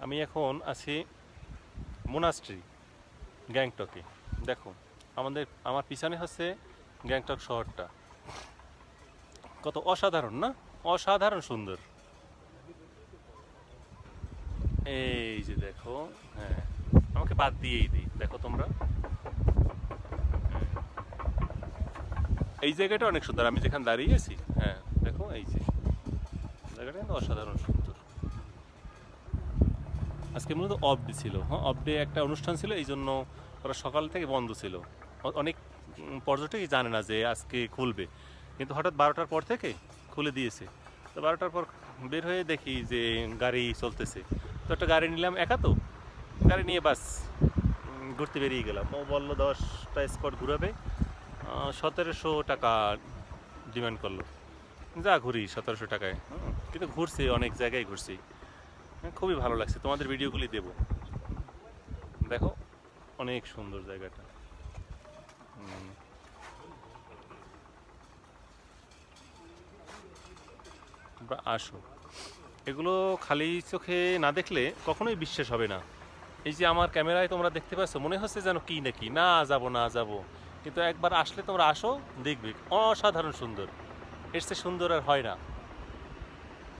আমি এখন আছি মোনাস্ট্রি গ্যাংটকে। দেখো, আমার পিছনে হচ্ছে গ্যাংটক শহরটা। কত অসাধারণ না? অসাধারণ সুন্দর। এই যে দেখো, হ্যাঁ, আমাকে বাদ দিয়েই দিই, দেখো তোমরা। এই জায়গাটা অনেক সুন্দর, আমি যেখানে দাঁড়িয়ে আছি। হ্যাঁ, দেখো এই যে জায়গাটা কিন্তু অসাধারণ সুন্দর। আজকে মূলত অফ ডে ছিল। হ্যাঁ, অফ ডে একটা অনুষ্ঠান ছিল, এই জন্য ওরা সকাল থেকে বন্ধ ছিল। অনেক পর্যটকই জানে না যে আজকে খুলবে, কিন্তু হঠাৎ 12টার পর থেকে খুলে দিয়েছে। তো 12টার পর বের হয়ে দেখি যে গাড়ি চলতেছে। তো একটা গাড়ি নিলাম, একা তো গাড়ি নিয়ে বাস ঘুরতে বেরিয়ে গেলাম। ও বললো 10টা স্পট ঘুরাবে, 1700 টাকা ডিমান্ড করলো। যা ঘুরি 1700 টাকায়। কিন্তু ঘুরছি, অনেক জায়গায় ঘুরছি। খুবই ভালো লাগছে, তোমাদের ভিডিওগুলি দেবো, দেখো অনেক সুন্দর জায়গাটা। হুম, তোমরা আসো, এগুলো খালি চোখে না দেখলে কখনোই বিশ্বাস হবে না। এই যে আমার ক্যামেরায় তোমরা দেখতে পাচ্ছ, মনে হচ্ছে যেন কি নাকি, না যাব না যাব, কিন্তু একবার আসলে তোমরা আসো, দেখবে অসাধারণ সুন্দর। এর চেয়ে সুন্দর আর হয় না।